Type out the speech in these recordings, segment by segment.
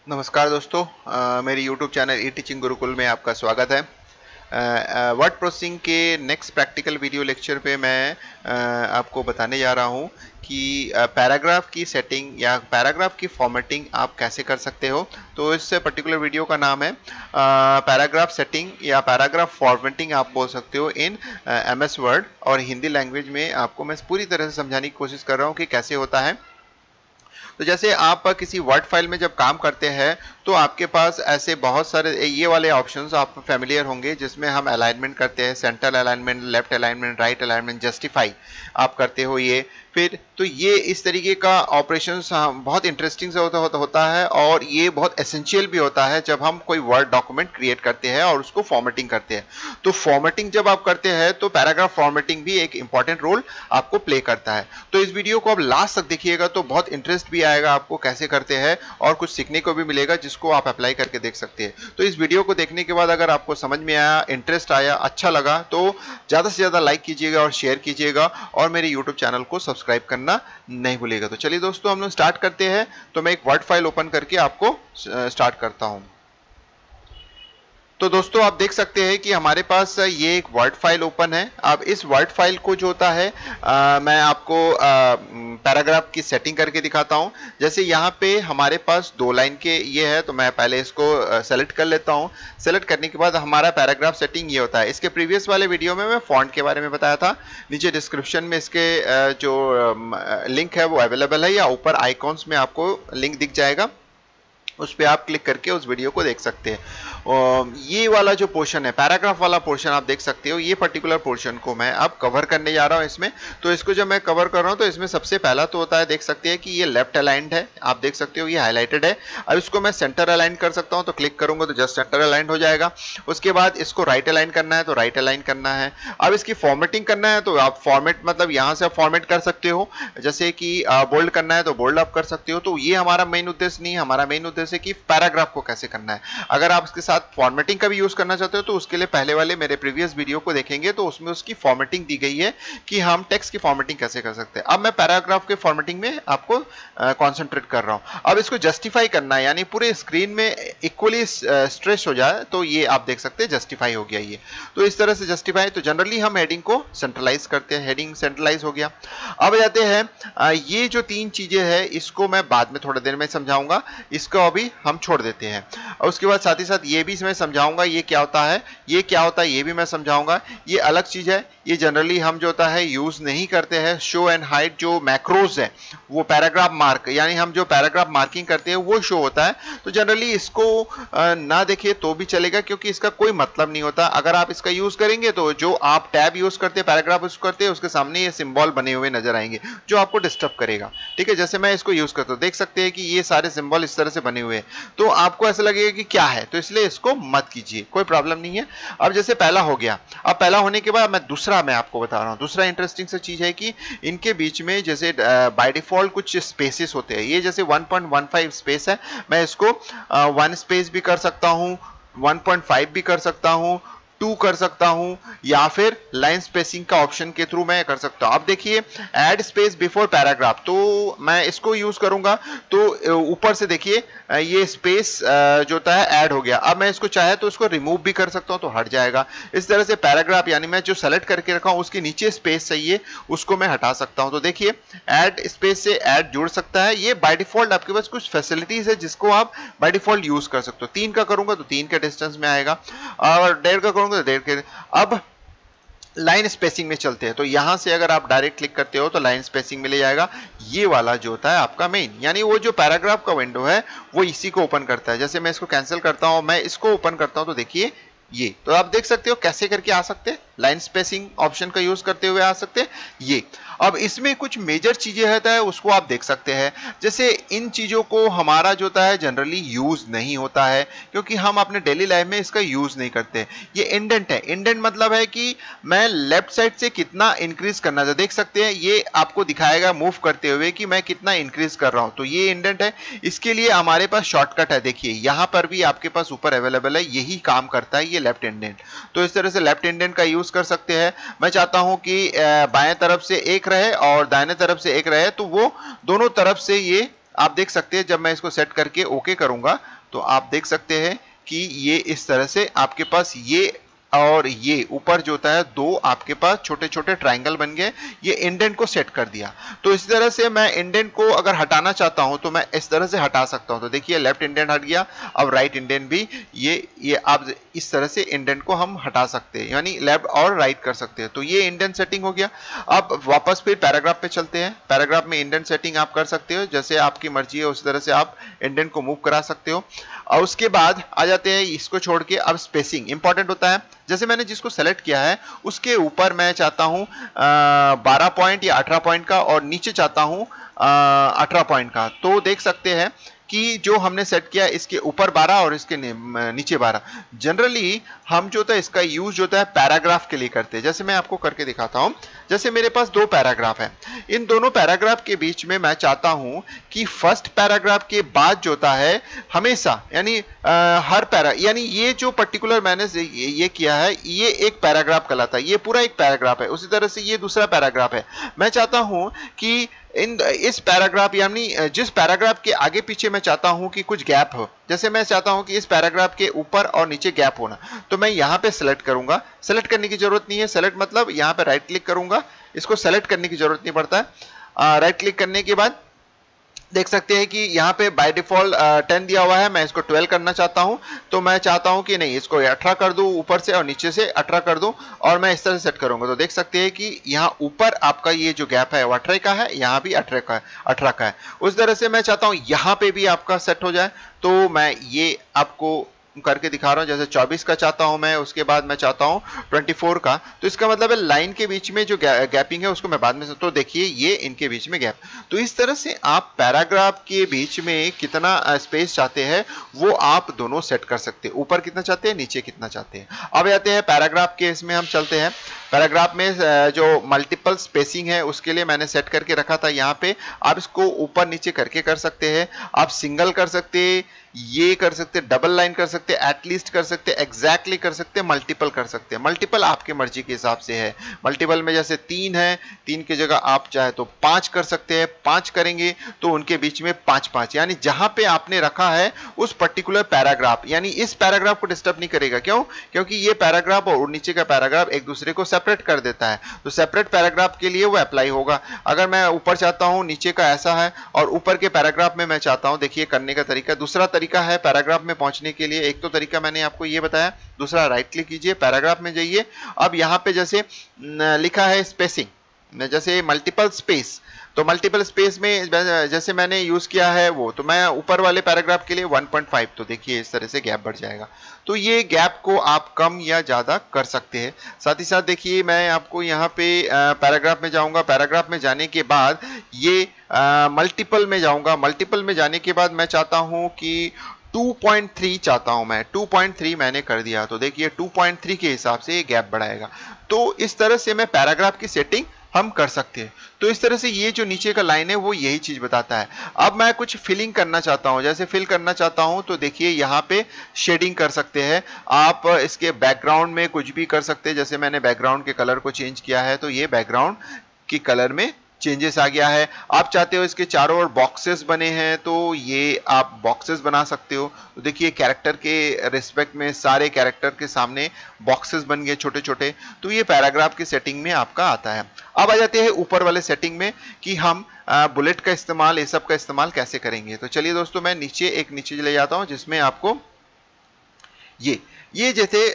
नमस्कार दोस्तों, मेरे YouTube चैनल ई टीचिंग गुरुकुल में आपका स्वागत है। वर्ड प्रोसेसिंग के नेक्स्ट प्रैक्टिकल वीडियो लेक्चर पे मैं आपको बताने जा रहा हूँ कि पैराग्राफ की सेटिंग या पैराग्राफ की फॉर्मेटिंग आप कैसे कर सकते हो। तो इस पर्टिकुलर वीडियो का नाम है पैराग्राफ सेटिंग या पैराग्राफ फॉर्मेटिंग आप बोल सकते हो इन MS वर्ड, और हिंदी लैंग्वेज में आपको मैं पूरी तरह से समझाने की कोशिश कर रहा हूँ कि कैसे होता है। तो जैसे आप किसी वर्ड फाइल में जब काम करते हैं तो आपके पास ऐसे बहुत सारे ये वाले ऑप्शंस आप फेमिलियर होंगे, जिसमें हम अलाइनमेंट करते हैं, centre alignment, left alignment, right alignment, justify आप करते हो। ये फिर तो ये इस तरीके का ऑपरेशंस बहुत इंटरेस्टिंग से होता है, और ये बहुत एसेंशियल भी होता है जब हम कोई वर्ड डॉक्यूमेंट क्रिएट करते हैं और उसको फॉर्मेटिंग करते हैं। तो फॉर्मेटिंग जब आप करते हैं तो पैराग्राफ फॉर्मेटिंग भी एक इंपॉर्टेंट रोल आपको प्ले करता है। तो इस वीडियो को आप लास्ट तक देखिएगा तो बहुत इंटरेस्ट भी आएगा आपको कैसे करते हैं, और कुछ सीखने को भी मिलेगा जिसको आप अप्लाई करके देख सकते हैं। तो इस वीडियो को देखने के बाद अगर आपको समझ में आया, इंटरेस्ट आया, अच्छा लगा, तो ज्यादा से ज्यादा लाइक कीजिएगा और शेयर कीजिएगा, और मेरे यूट्यूब चैनल को सब्सक्राइब करना नहीं भूलिएगा। तो चलिए दोस्तों, हम लोग स्टार्ट करते हैं। तो मैं एक वर्ड फाइल ओपन करके आपको स्टार्ट करता हूं। तो दोस्तों, आप देख सकते हैं कि हमारे पास ये एक वर्ड फाइल ओपन है। अब इस वर्ड फाइल को जो होता है मैं आपको पैराग्राफ की सेटिंग करके दिखाता हूं। जैसे यहाँ पे हमारे पास 2 लाइन के ये है, तो मैं पहले इसको सेलेक्ट कर लेता हूं। सेलेक्ट करने के बाद हमारा पैराग्राफ सेटिंग ये होता है। इसके प्रीवियस वाले वीडियो में मैं फॉन्ट के बारे में बताया था। नीचे डिस्क्रिप्शन में इसके जो लिंक है वो अवेलेबल है, या ऊपर आइकॉन्स में आपको लिंक दिख जाएगा, उस पर आप क्लिक करके उस वीडियो को देख सकते हैं। ये वाला जो पोर्शन है, पैराग्राफ वाला पोर्शन, आप देख सकते हो। ये पर्टिकुलर पोर्शन को मैं अब कवर करने जा रहा हूं इसमें। तो इसको जब मैं कवर कर रहा हूं तो इसमें सबसे पहला तो होता है, देख सकते हैं कि ये लेफ्ट अलाइंड है। आप देख सकते हो ये हाईलाइटेड है। अब इसको मैं सेंटर अलाइन कर सकता हूं, तो क्लिक करूंगा तो जस्ट सेंटर अलाइन हो जाएगा। उसके बाद इसको राइट अलाइन करना है तो राइट अलाइन करना है। अब इसकी फॉर्मेटिंग करना है तो आप फॉर्मेट मतलब यहां से आप फॉर्मेट कर सकते हो। जैसे कि बोल्ड करना है तो बोल्ड आप कर सकते हो। तो ये हमारा मेन उद्देश्य नहीं है। हमारा मेन उद्देश्य है कि पैराग्राफ को कैसे करना है। अगर आप इसके साथ फॉर्मेटिंग का भी यूज करना चाहते हो तो उसके लिए पहले वाले मेरे प्रीवियस वीडियो को देखेंगे, तो उसमें उसकी फॉर्मेटिंग दी गई है कि हम टेक्स्ट की फॉर्मेटिंग कैसे कर सकते हैं। अब मैं पैराग्राफ के फॉर्मेटिंग में आपको कंसंट्रेट कर रहा हूं। अब इसको जस्टिफाई करना है, यानी पूरे स्क्रीन में इक्वली स्ट्रेच हो जाए, तो ये आप देख सकते हैं जस्टिफाई हो गया ये। तो इस तरह से जस्टिफाई, तो जनरली हम हेडिंग को सेंट्रलाइज करते हैं। हेडिंग सेंट्रलाइज हो गया। अब जाते हैं ये जो 3 चीजें हैं इसको मैं बाद में थोड़ी देर में समझाऊंगा, इसको अभी हम छोड़ देते हैं। और उसके बाद साथ ही साथ ये भी मैं समझाऊंगा ये क्या होता है, ये क्या होता है ये भी मैं समझाऊंगा। ये अलग चीज है, ये जनरली हम जो होता है यूज नहीं करते हैं। शो एंड हाइड जो मैक्रोज है, वो पैराग्राफ मार्क, यानी हम जो पैराग्राफ मार्किंग करते हैं वो शो होता है। तो जनरली इसको ना देखे तो भी चलेगा, क्योंकि इसका कोई मतलब नहीं होता। अगर आप इसका यूज करेंगे तो जो आप टैब यूज करते हैं, पैराग्राफ यूज करते हैं, उसके सामने ये सिंबल बने हुए नजर आएंगे जो आपको डिस्टर्ब करेगा। ठीक है, जैसे मैं इसको यूज करता हूं, देख सकते हैं कि ये सारे सिंबल इस तरह से बने हुए हैं, तो आपको ऐसा लगेगा कि क्या है, तो इसलिए इसको मत कीजिए, कोई प्रॉब्लम नहीं है। अब जैसे पहला हो गया, अब पहला होने के बाद मैं दूसरा मैं आपको बता रहा हूं। दूसरा इंटरेस्टिंग सा चीज है कि इनके बीच में जैसे बाय डिफॉल्ट कुछ स्पेसेस होते हैं। ये जैसे 1.15 स्पेस है, मैं इसको 1 स्पेस भी कर सकता हूं, 1.5 भी कर सकता हूं, 2 कर सकता हूं, या फिर लाइन स्पेसिंग का ऑप्शन के थ्रू मैं कर सकता हूं। अब देखिए, ऐड स्पेस बिफोर पैराग्राफ, तो मैं इसको यूज करूंगा तो ऊपर से देखिए ये स्पेस जो होता है ऐड हो गया। अब मैं इसको चाहे तो इसको रिमूव भी कर सकता हूं, तो हट जाएगा। इस तरह से पैराग्राफ, यानी मैं जो सेलेक्ट करके रखा हूं उसके नीचे स्पेस चाहिए, उसको मैं हटा सकता हूं। तो देखिए, ऐड स्पेस से ऐड जुड़ सकता है। ये बाय डिफॉल्ट आपके पास कुछ फैसिलिटीज है जिसको आप बाय डिफॉल्ट यूज कर सकते हो। 3 का करूंगा तो 3 के डिस्टेंस में आएगा, और 1.5 का करूंगा तो 1.5 के। अब लाइन स्पेसिंग में चलते हैं, तो यहां से अगर आप डायरेक्ट क्लिक करते हो तो लाइन स्पेसिंग में ले जाएगा। ये वाला जो होता है आपका मेन, यानी वो जो पैराग्राफ का विंडो है वो इसी को ओपन करता है। जैसे मैं इसको कैंसिल करता हूं, मैं इसको ओपन करता हूं, तो देखिए ये, तो आप देख सकते हो कैसे करके आ सकते हैं, लाइन स्पेसिंग ऑप्शन का यूज करते हुए आ सकते हैं ये। अब इसमें कुछ मेजर चीजें रहता है, उसको आप देख सकते हैं। जैसे इन चीजों को हमारा जो होता है जनरली यूज नहीं होता है, क्योंकि हम अपने डेली लाइफ में इसका यूज नहीं करते। ये इंडेंट है। इंडेंट मतलब है कि मैं लेफ्ट साइड से कितना इंक्रीज करना है, देख सकते हैं ये आपको दिखाएगा मूव करते हुए कि मैं कितना इंक्रीज कर रहा हूं, तो ये इंडेंट है। इसके लिए हमारे पास शॉर्टकट है, देखिए यहां पर भी आपके पास ऊपर अवेलेबल है, यही काम करता है ये लेफ्ट इंडेंट। तो इस तरह से लेफ्ट इंडेंट का यूज कर सकते हैं। मैं चाहता हूं कि बाएं तरफ से एक रहे और दाहिने तरफ से एक रहे, तो वो दोनों तरफ से ये आप देख सकते हैं जब मैं इसको सेट करके ओके करूंगा तो आप देख सकते हैं कि ये इस तरह से आपके पास ये और ये ऊपर जो होता है दो आपके पास छोटे छोटे ट्राइंगल बन गए, ये इंडेंट को सेट कर दिया। तो इस तरह से मैं इंडेंट को अगर हटाना चाहता हूं तो मैं इस तरह से हटा सकता हूं। तो देखिए लेफ्ट इंडेंट हट गया, अब राइट इंडेंट भी ये आप इस तरह से इंडेंट को हम हटा सकते हैं, यानी लेफ्ट और राइट कर सकते हैं। तो ये इंडेंट सेटिंग हो गया। अब वापस फिर पैराग्राफ पे चलते हैं। पैराग्राफ में इंडेंट सेटिंग आप कर सकते हो, जैसे आपकी मर्जी है उस तरह से आप इंडेंट को मूव करा सकते हो। और उसके बाद आ जाते हैं इसको छोड़ के, अब स्पेसिंग इंपॉर्टेंट होता है। जैसे मैंने जिसको सेलेक्ट किया है उसके ऊपर मैं चाहता हूं 12 पॉइंट या 18 पॉइंट का, और नीचे चाहता हूं 18 पॉइंट का। तो देख सकते हैं कि जो हमने सेट किया इसके ऊपर 12 और इसके नीचे 12। जनरली हम जो होता है इसका यूज जो होता है पैराग्राफ के लिए करते हैं। जैसे मैं आपको करके दिखाता हूं। जैसे मेरे पास दो पैराग्राफ है, इन दोनों पैराग्राफ के बीच में मैं चाहता हूं कि फर्स्ट पैराग्राफ के बाद जो होता है हमेशा, यानी हर पैरा, यानी ये जो पर्टिकुलर मैंने ये किया है ये एक पैराग्राफ कहलाता है, ये पूरा एक पैराग्राफ है। उसी तरह से ये दूसरा पैराग्राफ है। मैं चाहता हूं कि इस पैराग्राफ, यानी जिस पैराग्राफ के आगे पीछे मैं चाहता हूं कि कुछ गैप हो, जैसे मैं चाहता हूं कि इस पैराग्राफ के ऊपर और नीचे गैप होना, तो मैं यहां पे सेलेक्ट करूंगा। सेलेक्ट करने की जरूरत नहीं है, सेलेक्ट मतलब यहां पे राइट क्लिक करूंगा, इसको सेलेक्ट करने की जरूरत नहीं पड़ता है। राइट क्लिक करने के बाद देख सकते हैं कि यहाँ पे बाय डिफॉल्ट 10 दिया हुआ है, मैं इसको 12 करना चाहता हूँ। तो मैं चाहता हूँ कि नहीं, इसको 18 कर दूं ऊपर से और नीचे से 18 कर दूं, और मैं इस तरह से सेट करूंगा। तो देख सकते हैं कि यहाँ ऊपर आपका ये जो गैप है वो 18 का है, यहाँ भी 18 का है। उस तरह से मैं चाहता हूँ यहाँ पे भी आपका सेट हो जाए। तो मैं ये आपको करके दिखा रहा हूं। जैसे 24 का चाहता हूं मैं, उसके बाद मैं चाहता हूं 24 का। तो इसका मतलब है लाइन के बीच में जो गैपिंग है उसको मैं बाद में, तो देखिए ये इनके बीच में गैप। तो इस तरह से आप पैराग्राफ के बीच में कितना स्पेस चाहते हैं वो आप दोनों सेट कर सकते हैं, ऊपर कितना चाहते हैं, नीचे कितना चाहते हैं। अब आते हैं पैराग्राफ के, इसमें हम चलते हैं। पैराग्राफ में जो मल्टीपल स्पेसिंग है उसके लिए मैंने सेट करके रखा था यहाँ पे। आप इसको ऊपर नीचे करके कर सकते हैं, आप सिंगल कर सकते हैं, ये कर सकते हैं, डबल लाइन कर सकते हैं, एटलीस्ट कर सकते हैं, एग्जैक्टली कर सकते हैं, मल्टीपल कर सकते हैं। मल्टीपल आपके मर्जी के हिसाब से है। मल्टीपल में जैसे 3 है, 3 की जगह आप चाहे तो 5 कर सकते हैं। 5 करेंगे तो उनके बीच में 5-5, यानी जहां पे आपने रखा है उस पर्टिकुलर पैराग्राफ, यानी इस पैराग्राफ को डिस्टर्ब नहीं करेगा। क्यों? क्योंकि ये पैराग्राफ और नीचे का पैराग्राफ एक दूसरे को सेपरेट कर देता है। तो सेपरेट पैराग्राफ के लिए वो अप्लाई होगा। अगर मैं ऊपर चाहता हूं नीचे का ऐसा है, और ऊपर के पैराग्राफ में मैं चाहता हूं, देखिए करने का तरीका, दूसरा तरीका है पैराग्राफ में पहुंचने के लिए। एक तो तरीका मैंने आपको ये बताया, दूसरा राइट क्लिक कीजिए, पैराग्राफ में जाइए। अब यहां पे जैसे लिखा है स्पेसिंग, जैसे मल्टीपल स्पेस, तो मल्टीपल स्पेस में जैसे मैंने यूज किया है वो, तो मैं ऊपर वाले पैराग्राफ के लिए 1.5, तो देखिए इस तरह से गैप बढ़ जाएगा। तो ये गैप को आप कम या ज्यादा कर सकते हैं। साथ ही साथ देखिए मैं आपको यहाँ पे पैराग्राफ में जाऊंगा। पैराग्राफ में जाने के बाद ये मल्टीपल में जाऊंगा। मल्टीपल में जाने के बाद मैं चाहता हूं कि 2.3 चाहता हूं मैं, 2.3 मैंने कर दिया। तो देखिए 2.3 के हिसाब से ये गैप बढ़ाएगा। तो इस तरह से मैं पैराग्राफ की सेटिंग हम कर सकते हैं। तो इस तरह से ये जो नीचे का लाइन है वो यही चीज बताता है। अब मैं कुछ फिलिंग करना चाहता हूं, जैसे फिल करना चाहता हूं तो देखिए यहाँ पे शेडिंग कर सकते हैं आप। इसके बैकग्राउंड में कुछ भी कर सकते हैं, जैसे मैंने बैकग्राउंड के कलर को चेंज किया है तो ये बैकग्राउंड की कलर में चेंजेस आ गया है। आप चाहते हो इसके चारों ओर बॉक्सेस बने हैं तो ये आप बॉक्सेस बना सकते हो। तो देखिए कैरेक्टर के रिस्पेक्ट में सारे कैरेक्टर के सामने बॉक्सेस बन गए छोटे छोटे। तो ये पैराग्राफ की सेटिंग में आपका आता है। अब आ जाते हैं ऊपर वाले सेटिंग में कि हम बुलेट का इस्तेमाल, ये सब का इस्तेमाल कैसे करेंगे। तो चलिए दोस्तों मैं नीचे ले जाता हूं, जिसमें आपको ये जैसे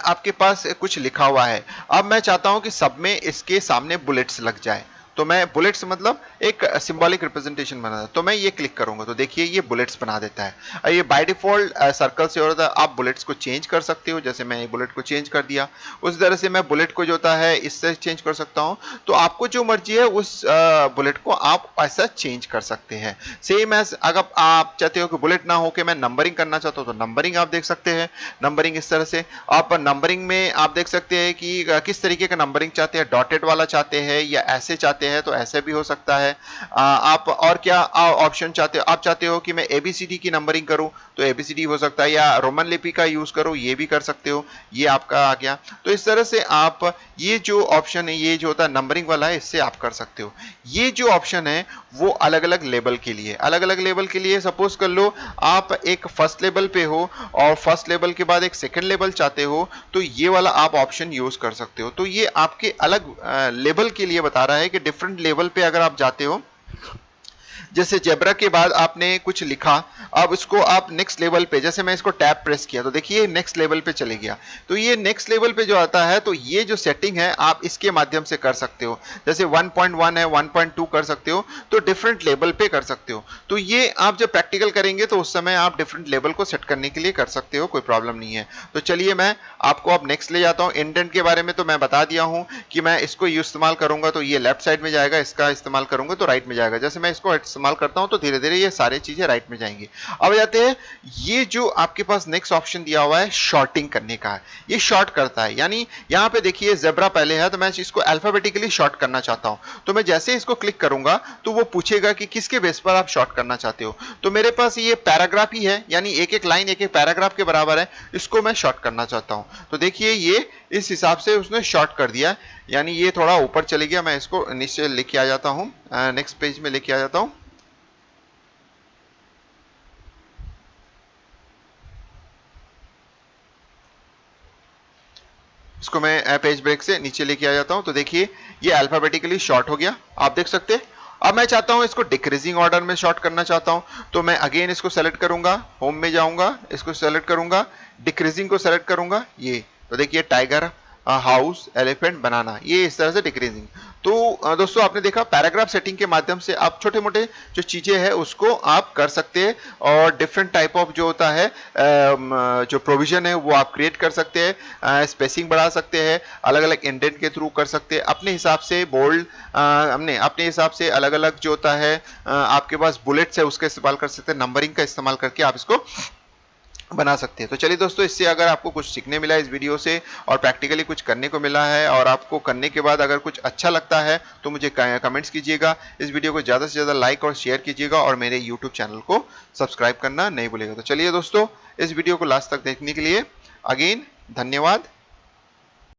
आपके पास कुछ लिखा हुआ है। अब मैं चाहता हूं कि सब में इसके सामने बुलेट्स लग जाए। तो मैं बुलेट्स मतलब एक सिंबॉलिक रिप्रेजेंटेशन बना, तो मैं ये क्लिक करूंगा तो देखिए ये बुलेट्स बना देता है। ये बाय डिफॉल्ट सर्कल से होता है। आप बुलेट्स को चेंज कर सकते हो, जैसे मैं बुलेट को चेंज कर दिया, उस तरह से मैं बुलेट को जो होता है इससे चेंज कर सकता हूं। तो आपको जो मर्जी है उस बुलेट को आप ऐसा चेंज कर सकते हैं। सेम एज अगर आप चाहते हो कि बुलेट ना हो के मैं नंबरिंग करना चाहता हूं तो नंबरिंग आप देख सकते हैं। नंबरिंग इस तरह से आप नंबरिंग में आप देख सकते हैं कि किस तरीके का नंबरिंग चाहते हैं, डॉटेड वाला चाहते हैं या ऐसे चाहते हैं हैं तो ऐसे भी हो सकता है। आप और क्या ऑप्शन चाहते हो, आप चाहते हो कि मैं ABCD की नंबरिंग करूं तो ABCD हो सकता है, या रोमन लिपि का यूज करो ये भी कर सकते हो, ये आपका आ गया। तो इस तरह से आप ये जो ऑप्शन है, ये जो होता है नंबरिंग वाला है, इससे आप कर सकते हो। ये जो ऑप्शन है वो अलग अलग लेवल के लिए, अलग अलग लेवल के लिए, सपोज कर लो आप एक फर्स्ट लेवल पे हो और फर्स्ट लेवल के बाद एक सेकंड लेवल चाहते हो तो ये वाला आप ऑप्शन यूज कर सकते हो। तो ये आपके अलग लेवल के लिए बता रहा है कि डिफरेंट लेवल पे अगर आप जाते हो, जैसे जेब्रा के बाद आपने कुछ लिखा, अब इसको आप नेक्स्ट लेवल पे, जैसे मैं इसको टैब प्रेस किया तो देखिए नेक्स्ट लेवल पे चले गया। तो ये नेक्स्ट लेवल पे जो आता है तो ये जो सेटिंग है आप इसके माध्यम से कर सकते हो, जैसे 1.1 है 1.2 कर सकते हो, तो डिफरेंट लेवल पे कर सकते हो। तो ये आप जब प्रैक्टिकल करेंगे तो उस समय आप डिफरेंट लेवल को सेट करने के लिए कर सकते हो, कोई प्रॉब्लम नहीं है। तो चलिए मैं आपको अब नेक्स्ट ले जाता हूँ। इंडेंट के बारे में तो मैं बता दिया हूँ कि मैं इसको इस्तेमाल करूंगा तो ये लेफ्ट साइड में जाएगा, इसका इस्तेमाल करूंगा तो राइट में जाएगा। जैसे मैं इसको इस्तेमाल करता हूं तो धीरे धीरे ये सारी चीजें राइट में जाएंगी। अब जाते हैं, ये जो आपके पास नेक्स्ट ऑप्शन दिया हुआ है शॉर्टिंग करने का है, ये शॉर्ट करता है। यानी यहां पे देखिए जेब्रा पहले है तो मैं इसको अल्फाबेटिकली शॉर्ट करना चाहता हूं, तो मैं जैसे इसको क्लिक करूंगा तो वो पूछेगा कि किसके बेस पर आप शॉर्ट करना चाहते हो। तो मेरे पास ये पैराग्राफ ही है, यानी एक एक लाइन एक एक पैराग्राफ के बराबर है, इसको मैं शॉर्ट करना चाहता हूं। तो देखिए ये इस हिसाब से उसने शॉर्ट कर दिया, यानी ये थोड़ा ऊपर चले गया। मैं इसको नीचे लेके आ जाता हूं, नेक्स्ट पेज में लेके आ जाता हूं। इसको मैं पेज ब्रेक से नीचे लेके आ जाता हूं तो देखिए ये अल्फाबेटिकली शॉर्ट हो गया, आप देख सकते हैं। अब मैं चाहता हूं इसको डिक्रीजिंग ऑर्डर में शॉर्ट करना चाहता हूं, तो मैं अगेन इसको सेलेक्ट करूंगा, होम में जाऊंगा, इसको सेलेक्ट करूंगा, डिक्रीजिंग को सेलेक्ट करूंगा, ये तो देखिए टाइगर, हाउस, एलिफेंट, बनाना, ये इस तरह से डिक्रीजिंग। तो दोस्तों आपने देखा पैराग्राफ सेटिंग के माध्यम से आप छोटे मोटे जो चीजें हैं उसको आप कर सकते हैं, और डिफरेंट टाइप ऑफ जो होता है जो प्रोविजन है वो आप क्रिएट कर सकते हैं, स्पेसिंग बढ़ा सकते हैं, अलग अलग इंडेंट के थ्रू कर सकते हैं अपने हिसाब से, बोल्ड हमने अपने हिसाब से अलग अलग जो होता है आपके पास बुलेट्स है उसका इस्तेमाल कर सकते हैं, नंबरिंग का इस्तेमाल करके आप इसको बना सकते हैं। तो चलिए दोस्तों, इससे अगर आपको कुछ सीखने मिला इस वीडियो से और प्रैक्टिकली कुछ करने को मिला है और आपको करने के बाद अगर कुछ अच्छा लगता है तो मुझे कमेंट्स कीजिएगा, इस वीडियो को ज़्यादा से ज़्यादा लाइक और शेयर कीजिएगा और मेरे यूट्यूब चैनल को सब्सक्राइब करना नहीं भूलिएगा। तो चलिए दोस्तों, इस वीडियो को लास्ट तक देखने के लिए अगेन धन्यवाद।